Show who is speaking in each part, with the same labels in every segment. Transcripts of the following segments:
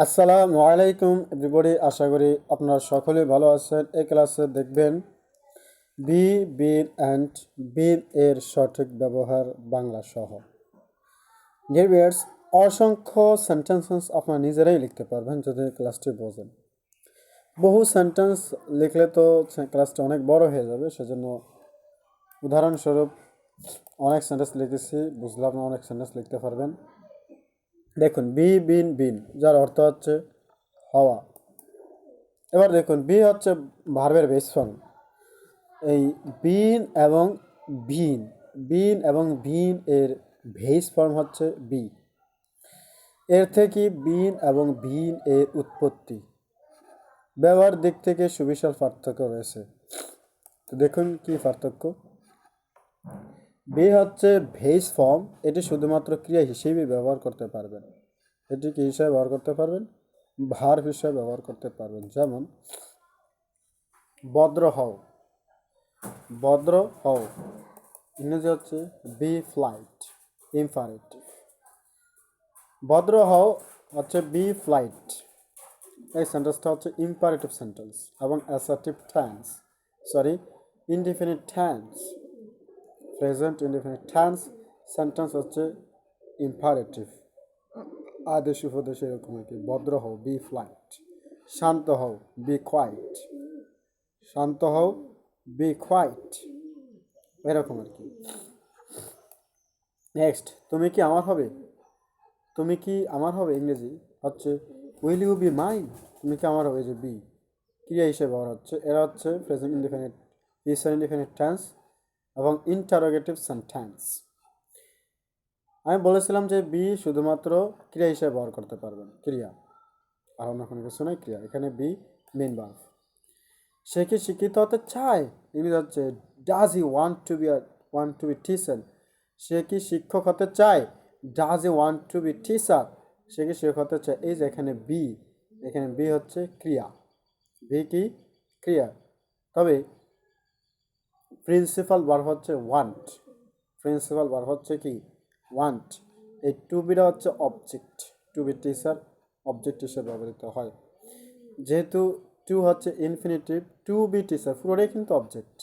Speaker 1: আসসালামু আলাইকুম এভরিবডি, আশা করি আপনারা সকলে ভালো আছেন। এই ক্লাসে দেখবেন বি, বিন অ্যান্ড বিন এর সঠিক ব্যবহার বাংলা সহ। ডিয়ার ভিউয়ার্স, অসংখ্য সেন্টেন্সেস আপনারা নিজেরাই লিখতে পারবেন যদি ক্লাসটি বোঝেন। বহু সেন্টেন্স লিখলে তো ক্লাসটা অনেক বড় হয়ে যাবে, সেজন্য উদাহরণস্বরূপ অনেক সেন্টেন্স লিখেছি, বুঝলে আপনারা অনেক সেন্টেন্স লিখতে পারবেন। দেখুন বি, বিন, বিন যার অর্থ হচ্ছে হওয়া। এবার দেখুন বি হচ্ছে ভার্বের বেস ফর্ম। এই বিন এবং ভিন, বিন এবং ভিন এর বেস ফর্ম হচ্ছে বি। এর থেকে বিন এবং ভিন এর উৎপত্তি ব্যবহার দিক থেকে সুবিশাল পার্থক্য রয়েছে। তো দেখুন কি পার্থক্য। বি হচ্ছে বেস ফর্ম, এটি শুধুমাত্র ক্রিয়া হিসেবে ব্যবহার করতে পারবেন। এটি কি হিসাবে ব্যবহার করতে পারবেন? ভার্ব হিসাবে ব্যবহার করতে পারবেন। যেমন ভদ্র হও, ভদ্র হও ইংরেজি হচ্ছে বি ফ্লাইট, ইম্পারেটিভ। ভদ্র হও হচ্ছে বি ফ্লাইট, এই সেন্টেন্সটা হচ্ছে ইম্পারেটিভ সেন্টেন্স এবং assertive tense, sorry indefinite tense, present indefinite tense sentence হচ্ছে ইম্পারেটিভ, আদেশ উপদেশ এরকম আর কি। ভদ্র হও বি ফ্লাইট, শান্ত হও বি কোয়াইট, শান্ত হও বি কোয়াইট, এরকম আর কি। নেক্সট, তুমি কি আমার হবে, তুমি কি আমার হবে ইংরেজি হচ্ছে উইল ইউ বি মাইন, তুমি কি আমার হবে, যে বি ক্রিয়া হিসেবে ব্যবহার হচ্ছে। এরা হচ্ছে present indefinite, future indefinite tense এবং ইন্টারোগেটিভ সেন্টেন্স। আমি বলেছিলাম যে বি শুধুমাত্র ক্রিয়া হিসেবে ব্যবহার করতে পারবেন, ক্রিয়া, আর অন্য কোনো কিছু নয়, ক্রিয়া। এখানে বি মেইন ভার্ব। সে কি শিক্ষিত হতে চায়, ইংরেজি হচ্ছে does he want to be teacher, সে কি শিক্ষক হতে চায়, does he want to be teacher, সে কি শিক্ষক হতে চায়। এই যে এখানে বি, এখানে বি হচ্ছে ক্রিয়া, বি কি ক্রিয়া। তবে প্রিন্সিপাল ভার্ব হচ্ছে ওয়ান্ট, প্রিন্সিপাল ভার্ব হচ্ছে কি ওয়ান্ট। এই টু বিটা হচ্ছে object, to be teacher object হিসেবে ব্যবহৃত হয়। যেহেতু টু হচ্ছে ইনফিনিটিভ, টু বি টিচার পুরোটাই কিন্তু অবজেক্ট,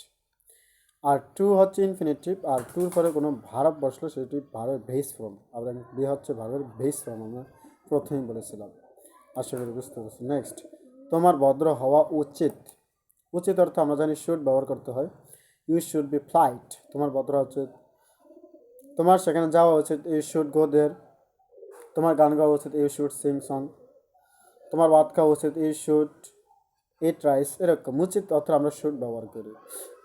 Speaker 1: আর টু হচ্ছে ইনফিনিটিভ, আর টুর পরে কোনো ভার্ব বসলে সেটি ভার্বের বেস ফর্ম, আর বি হচ্ছে ভার্বের বেস ফর্ম, আমরা প্রথমেই বলেছিলাম। আশা করি বুঝতে পারছি। নেক্সট, তোমার ভদ্র হওয়া উচিত, উচিত অর্থ আমরা জানি শুড ব্যবহার করতে হয়। ইউ শুড বি ফ্লাইট, তোমার ভদ্র উচিত, তোমার সেখানে যাওয়া উচিত, ইউ শুড গো দেয়ার, তোমার গান গাওয়া উচিত, ইউ শুড সিং সং, তোমার ভাত খাওয়া উচিত, ইউ শুড ইট রাইস, এরকম উচিত অর্থ আমরা শুড ব্যবহার করি।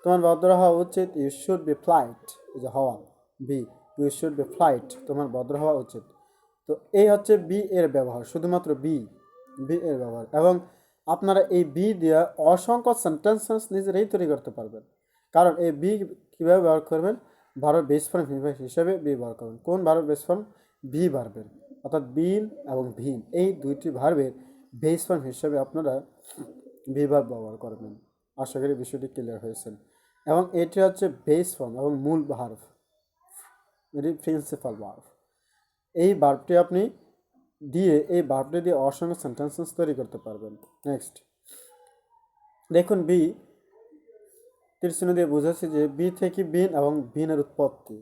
Speaker 1: তোমার ভদ্র হওয়া উচিত, ইউ শুড বি ফ্লাইট, এই যে হওয়া be, you should be polite, তোমার ভদ্র হওয়া উচিত। তো এই হচ্ছে বি এর ব্যবহার, শুধুমাত্র বি, বি এর ব্যবহার। এবং আপনারা এই বি দিয়ে অসংখ্য সেন্টেন্সেস নিজেরাই তৈরি করতে পারবেন, কারণ এই বি কীভাবে ব্যবহার করবেন, ভার্বের বেস ফর্ম হিসেবে বি ব্যবহার করবেন। কোন ভার্বের বেস ফর্ম? বি ভার্বের, অর্থাৎ বিন এবং ভিন এই দুইটি ভার্বের বেস ফর্ম হিসেবে আপনারা বি ভার্ব ব্যবহার করবেন। আশা করি বিষয়টি ক্লিয়ার হয়েছেন। এবং এটি হচ্ছে বেস ফর্ম এবং মূল ভার্ব, এটি প্রিন্সিপাল ভার্ব। এই ভার্বটি আপনি দিয়ে, এই ভার্বটি দিয়ে অসংখ্য সেন্টেন্সেস তৈরি করতে পারবেন। নেক্সট দেখুন বি, তীরচিহ্ন দিয়ে বুঝেছি যে বি থেকে বিন এবং বিনের উৎপত্তি।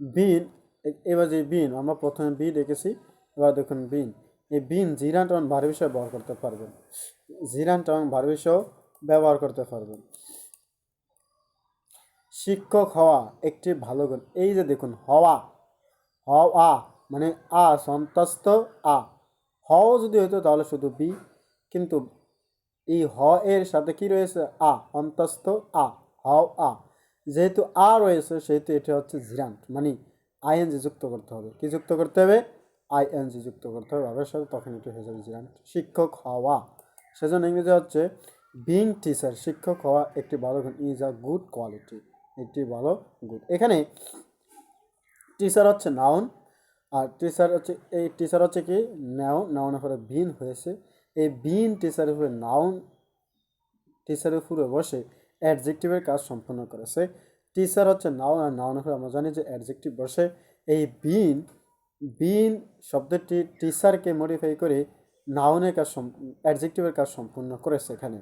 Speaker 1: বিন, এবার যে বিন আমরা প্রথমে বি দেখেছি, এবার দেখুন বিন, এই বিন জিরান্ট এবং ভার্ব হিসেবে ব্যবহার করতে পারবেন, জিরান্ট এবং ভার্ব হিসেবেও ব্যবহার করতে পারবেন। শিক্ষক হওয়া একটি ভালো গুণ, এই যে দেখুন হওয়া, হওয়া মানে আ সন্তস্ত আ, হও যদি হতো তাহলে শুধু বি, কিন্তু এই হ এর সাথে কি রয়েছে, আ অন্তস্থ আ, হও আ, যেহেতু আ রয়েছে সেহেতু এটা হচ্ছে জিরান্ট, মানে আইএনজি যুক্ত করতে হবে। কি যুক্ত করতে হবে? আইএনজি যুক্ত করতে হবে ভাবের সাথে, তখন এটা হয়ে যাবে জিরান্ট। শিক্ষক হওয়া, সেজন্য ইংরেজি হচ্ছে বিং টিচার, শিক্ষক হওয়া একটি ভালো গুণ, ইজ আ গুড কোয়ালিটি, একটি ভালো গুড। এখানে টিচার হচ্ছে নাউন, আর টিচার হচ্ছে, এই টিচার হচ্ছে কি নাউন, নাউনের উপরে বিন হয়েছে, এই বিন টিচারের উপরে নাউন, টিচারের উপরে বসে অ্যাডজেক্টিভের কাজ সম্পন্ন করেছে। টিচার হচ্ছে নাউন, আর নাউনের উপরে আমরা জানি যে অ্যাডজেক্টিভ বসে। এই বিন বিন শব্দটি টিচারকে মডিফাই করে নাউনের কাজ অ্যাডজেক্টিভের কাজ সম্পূর্ণ করেছে এখানে।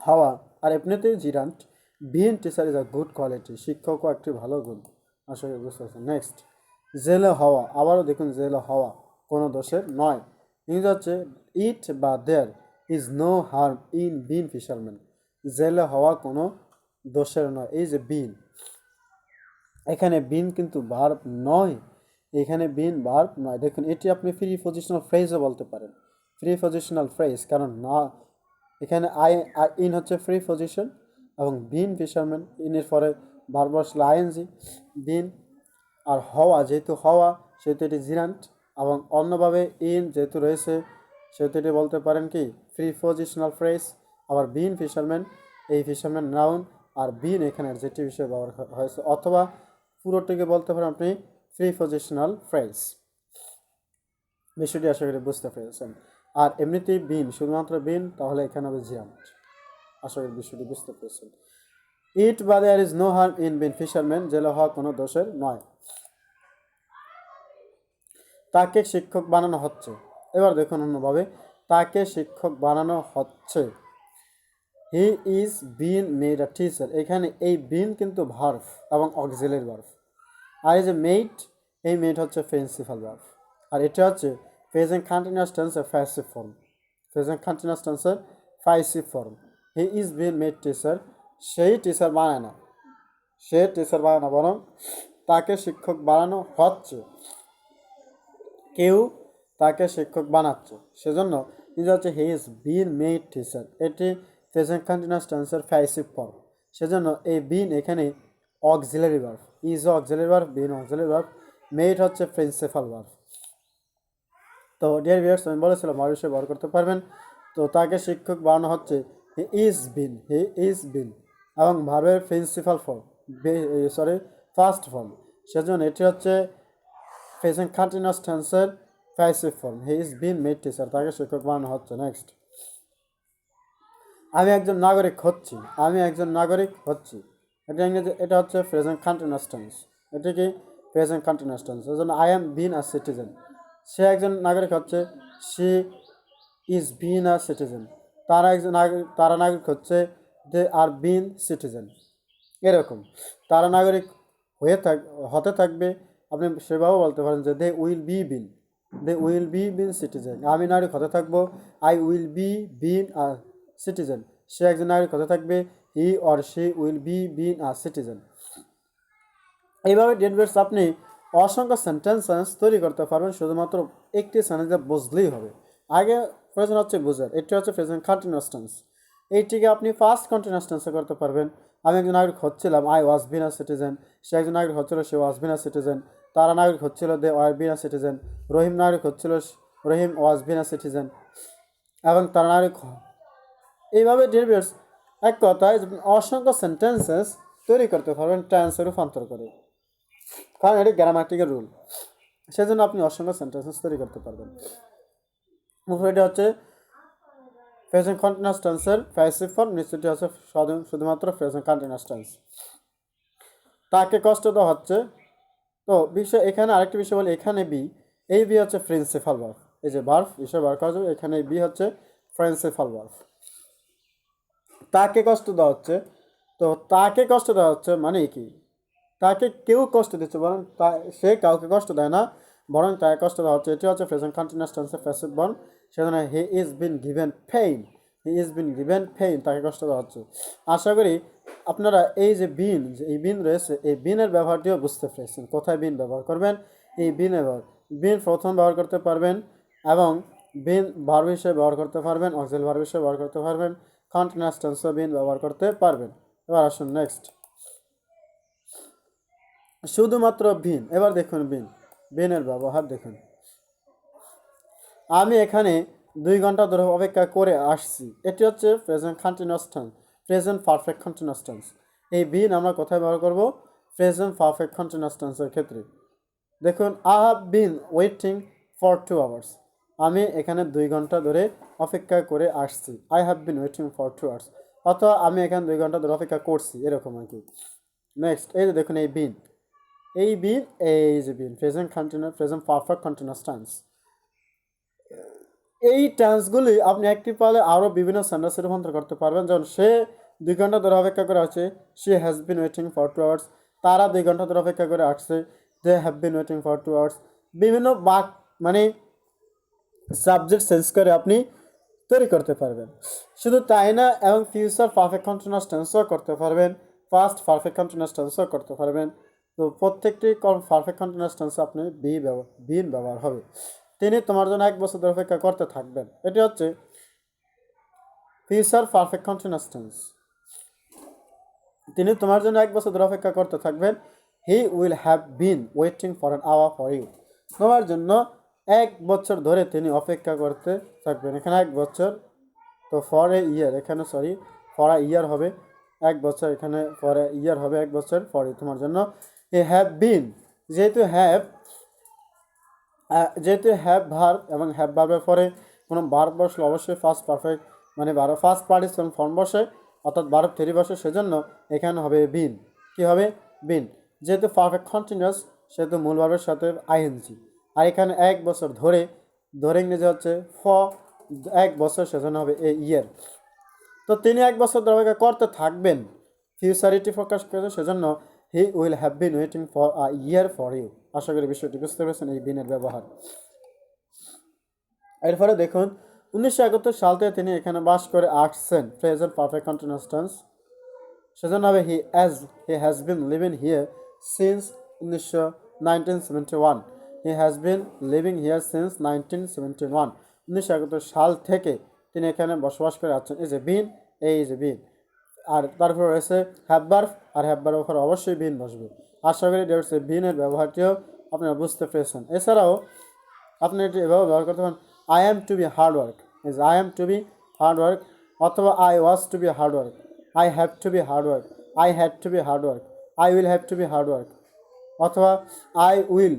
Speaker 1: হওয়া আর এমনিতেই gerund being teacher is a good quality, শিক্ষকও একটি ভালো গুণ। আশা করি বুঝতে পারছেন। নেক্সট, জেলে হওয়া, আবারও দেখুন জেলে হওয়া কোনো দোষের নয়। ইংরেজি হচ্ছে ইট বা there is no harm in being fisherman, জেলে হওয়া কোনো দোষের নয়। এই যে বিন, এখানে বিন কিন্তু ভার্ব নয়, এখানে বিন ভার্ব নয়। দেখুন এটি আপনি ফ্রি পজিশনাল ফ্রেজও বলতে পারেন, ফ্রি পজিশনাল ফ্রেজ, কারণ না এখানে ইন হচ্ছে ফ্রি পজিশন এবং বিন ফিশারম্যান ইনের পরে ভার্ব আসলে আইএনজি বিন। আর হওয়া, যেহেতু হওয়া সেহেতু এটি জিরান্ট, এবং অন্যভাবে ইন যেহেতু রয়েছে সেহেতু এটি বলতে পারেন কি ফ্রি পজিশনাল ফ্রেজ। আবার বিন ফিশারম্যান, এই ফিশারম্যান নাউন আর বিন এখানে যেটি বিষয়ে ব্যবহার হয়েছে, অথবা পুরোটিকে বলতে পারেন আপনি ফ্রি পজিশনাল ফ্রেজ। বিষয়টি আশা করি বুঝতে পেরেছেন। আর এমনিতেই বিন, শুধুমাত্র বিন, তাহলে এখানে হবে জিরান্ট। আশা করি বিষয়টি বুঝতে পেরেছেন। ইট বা there is no harm in being fisherman, জেলে হওয়া কোনো দোষের নয়। তাকে শিক্ষক বানানো হচ্ছে, এবার দেখুন অন্যভাবে, তাকে শিক্ষক বানানো হচ্ছে। He is being made a teacher, এখানে এই বিন কিন্তু ভার্ভ এবং অক্সিলারি ভার্ভ। আর এই যে মেড, এই মেড হচ্ছে প্রিন্সিপাল ভার্ভ। আর এটা হচ্ছে প্রেজেন্ট কন্টিনিউয়াস টেন্সের প্যাসিভ ফর্ম, প্রেজেন্ট কন্টিনিউয়াস টেন্সের passive form. He is being made teacher, সেই টিচার বানায় না, সে টিচার বানায় না, বরং তাকে শিক্ষক বানানো হচ্ছে, কেউ তাকে শিক্ষক বানাচ্ছে। সেজন্য এটা হচ্ছে he is being made teacher, এটি প্রেজেন্ট কন্টিনিউয়াস টেন্সের প্যাসিভ ফর্ম। সেজন্য এই বিন এখানে auxiliary verb, is auxiliary verb, being auxiliary verb, made হচ্ছে প্রিন্সিপাল ভার্ব। তো ডিয়ার ভিউয়ার্স, আমি বলেছিলাম ভার্ব হিসেবে ব্যবহার করতে পারবেন। তো তাকে শিক্ষক বানানো হচ্ছে, he is bin, he is বিন, এবং ভার্বের প্রিন্সিপাল ফর্ম, ফার্স্ট ফর্ম। সেজন্য এটি হচ্ছে প্রেজেন্ট কন্টিনিউয়াস টেন্সের passive form. He is being made teacher, তাকে শিক্ষক বানানো হচ্ছে। নেক্সট, আমি একজন নাগরিক হচ্ছি, আমি একজন নাগরিক হচ্ছি, এটা ইংরেজি, এটা হচ্ছে প্রেজেন্ট কন্টিনিউয়াস টেন্স। এটি কি প্রেজেন্ট কন্টিনিউয়াস টেন্স। এই জন্য I am bin a citizen, সে একজন নাগরিক হচ্ছে, she is bin a citizen, তারা একজন নাগরিক, তারা নাগরিক হচ্ছে, দে আর বিন সিটিজেন। এরকম তারা নাগরিক হতে থাকবে, আপনি সেভাবেও বলতে পারেন যে they will be been, they will be been citizen. আমি নাগরিক হতে থাকবো, I will be been a citizen, সে একজন নাগরিক হতে থাকবে, he or she will be been a citizen. এইভাবে ডেটবেটস আপনি অসংখ্য সেন্টেন্স তৈরি করতে পারবেন, শুধুমাত্র একটি সেন্টেন্সে বুঝলেই হবে। আগে প্রয়োজন হচ্ছে বোঝার, এটি হচ্ছে প্রেজেন্ট কন্টিনিউয়াস টেন্স। এইটিকে আপনি ফার্স্ট কন্টিনিউয়াস টেন্সে করতে পারবেন। আমি একজন নাগরিক হচ্ছিলাম, I was bin a citizen, সে একজন নাগরিক হচ্ছিল, সে ওয়াজ বিন আ সিটিজেন, তারা নাগরিক হচ্ছিল, they were bin a citizen, রহিম নাগরিক হচ্ছিল, রহিম ওয়াজ বিন আ সিটিজেন, এবং তারা নাগরিক। এইভাবে ডেটবেটস এক কথায় অসংখ্য সেন্টেন্সেস তৈরি করতে পারবেন টেন্সে রূপান্তর করে, কারণ এটি গ্রামাটিক্যাল রুল। সেজন্য আপনি অসংখ্য সেন্টেন্সেস তৈরি করতে পারবেন। এটা হচ্ছে প্রেজেন্ট কন্টিনিউয়াস টেন্সের প্যাসিভ ফর্ম, নিশ্চিত হচ্ছে শুধুমাত্র প্রেজেন্ট কন্টিনিউয়াস টেন্স। তাকে কষ্ট দেওয়া হচ্ছে। তো বিষয় এখানে আরেকটি বিষয় বলি, এখানে বি, এই বি হচ্ছে প্রিন্সিপাল ভার্ব, এই যে ভার্ব হিসেবে ব্যবহার করা যাবে, এখানে বি হচ্ছে প্রিন্সিপাল ভার্ব। তাকে কষ্ট দেওয়া হচ্ছে, তো তাকে কষ্ট দেওয়া হচ্ছে মানে কি, তাকে কেউ কষ্ট দিচ্ছে, বরং সে কাউকে কষ্ট দেয় না, বরং তাকে কষ্ট দেওয়া হচ্ছে, এটি হচ্ছে প্রেজেন্ট কন্টিনিউয়াস টেন্সের প্যাসিভ ফর্ম। সেজন্য হি is been given pain, he is been given pain, তাকে কষ্ট দেওয়া হচ্ছে। আশা করি আপনারা এই যে বিন, যে এই বিন রয়েছে, এই বিনের ব্যবহারটিও বুঝতে পেরেছেন। কোথায় বিন ব্যবহার করবেন, এই বিনের ব্যবহার, বিন প্রথম ব্যবহার করতে পারবেন, এবং বিন ভার্ব হিসেবে ব্যবহার করতে পারবেন, অক্সিলারি ভার্ব হিসেবে ব্যবহার করতে পারবেন, কন্টিনিউয়াস টেন্সে বিন ব্যবহার করতে পারবেন। এবার আসুন নেক্সট, শুধুমাত্র বিন। এবার দেখুন বিনের ব্যবহার দেখুন, আমি এখানে 2 ঘন্টা ধরে অপেক্ষা করে আসছি, এটি হচ্ছে present continuous tense, present perfect continuous tense. এই বিন আমরা কোথায় ব্যবহার করব, প্রেজেন্ট পারফেক্ট কন্টিনিউয়াস টেন্সের ক্ষেত্রে। দেখুন, I have been waiting for 2 hours, আমি এখানে 2 ঘন্টা ধরে অপেক্ষা করে আসছি, I have been waiting for 2 hours, অথবা আমি এখানে 2 ঘন্টা ধরে অপেক্ষা করছি, এরকম আর কি। নেক্সট, এই যে দেখুন এই বিন, এই বিন, এই যে been, present continuous, present perfect continuous tense. এই টেন্সগুলি আপনি একটি পালে আরও বিভিন্ন সেন্টেন্সে রূপান্তর করতে পারবেন। যেমন সে 2 ঘন্টা ধরে অপেক্ষা করে আছে, she has been waiting for 2 hours. তারা 2 ঘন্টা ধরে অপেক্ষা করে আসছে, they have been waiting for 2 hours. বিভিন্ন বাক মানে সাবজেক্ট চেঞ্জ করে আপনি তৈরি করতে পারবেন। শুধু তাই না, এবং ফিউচার পারফেক্ট কন্টিনিউয়াস টেন্সও করতে পারবেন, পাস্ট পারফেক্ট কন্টিনিউয়াস টেন্সও করতে পারবেন। তো প্রত্যেকটি পারফেক্ট কন্টিনিউয়াস টেন্সে আপনি বিন ব্যবহার হবে। তিনি তোমার জন্য 1 বছর ধরে অপেক্ষা করতে থাকবেন, এটি হচ্ছে ফিউচার পারফেক্ট কন্টিনিউয়াস টেন্স। তিনি তোমার জন্য 1 বছর ধরে অপেক্ষা করতে থাকবেন। He will have been waiting for an hour for you. তোমার জন্য 1 বছর ধরে তিনি অপেক্ষা করতে থাকবেন। এখানে 1 বছর, তো ফর এ ইয়ার, এখানে সরি ফর এ ইয়ার হবে 1 বছর, এখানে ফর এ ইয়ার হবে 1 বছর, ফর ইউ তোমার জন্য। এ হ্যাভ বিন, যেহেতু হ্যাভ ভার্ব এবং হ্যাভ ভার্বের পরে কোনো ভার্ব বসলে অবশ্যই ফার্স্ট পারফেক্ট মানে ফার্স্ট পার্টিসিপেন্ট ফর্ম বসে, অর্থাৎ ভার্ব 3 বসে, সেজন্য এখানে হবে বিন। কি হবে? বিন। যেহেতু পারফেক্ট কন্টিনিউয়াস সেহেতু মূল ভার্বের সাথে আইএনজি। আর এখানে 1 বছর ধরে ইংরেজি হচ্ছে 1 বছর, সেজন্য হবে এ ইয়ার। তো তিনি 1 বছর ধরে অপেক্ষা করতে থাকবেন, ফিউচারিটি প্রকাশ করেছে, সেজন্য he will have been waiting for a year for you. আশা করি বিষয়টি বুঝতে পেরেছেন এই বিনের ব্যবহার। এরপরে দেখুন 1971 সাল থেকে তিনি এখানে বাস করে আসছেন, প্রেজেন্ট পারফেক্ট কন্টিনিউয়াস টেন্স, সেজন্য হবে he has been living here since 1971। He has been living here since 1971। 1971 সাল থেকে তিনি এখানে বসবাস করে আসছেন। এই যে বিন, এই যে বিন, আর তারপর রয়েছে হ্যাববার, আর হ্যাববারের উপর অবশ্যই বিন বসবে। আশা করি বিনের ব্যবহারটিও আপনারা বুঝতে পেরেছেন। এছাড়াও আপনি এটি এভাবে ব্যবহার করতে পারেন, I am to be hard work, is I am to be hard work, অথবা I was to be hard work, I have to be hard work, I had to be hard work, I will have to be hard work, অথবা I will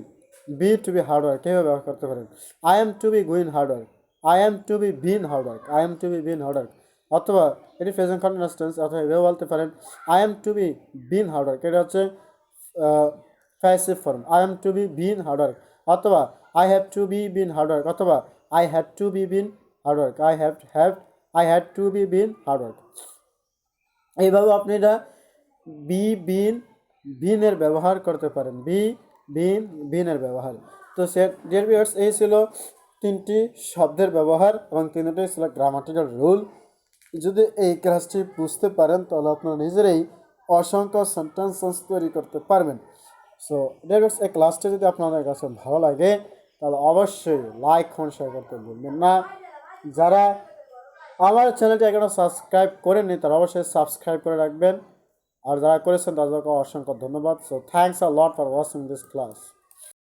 Speaker 1: be to be hard work, এভাবে ব্যবহার করতে পারেন। I am to be going hard work, I am to be been hard work, I am to be been hard work, অথবা এটি present continuous tense, অথবা এভাবে বলতে পারেন I am to be been hard work, এটা হচ্ছে passive form, I am to be been hard work, অথবা I have to be been hard work, অথবা I had to be been hard work, I had to be been hard work. এইভাবে আপনি এটা বিনের ব্যবহার করতে পারেন, বিনের ব্যবহার। তো ডিয়ার ভিউয়ার্স, এই ছিল 3টি শব্দের ব্যবহার এবং 3টাই ছিল গ্রামাটিক্যাল রুল। যদি এই ক্লাসটি বুঝতে পারেন তাহলে আপনারা নিজেরাই অসংখ্য সেন্টেন্স তৈরি করতে পারবেন। সো ডিয়ার ভিউয়ার্স, এই ক্লাসটি যদি আপনাদের কাছে ভালো লাগে তাহলে অবশ্যই লাইক কমেন্ট শেয়ার করতে ভুলবেন না। যারা আমার চ্যানেলটি এখনও সাবস্ক্রাইব করেননি তারা অবশ্যই সাবস্ক্রাইব করে রাখবেন, আর যারা করেছেন তাদেরকে অসংখ্য ধন্যবাদ। So thanks a lot for watching this class.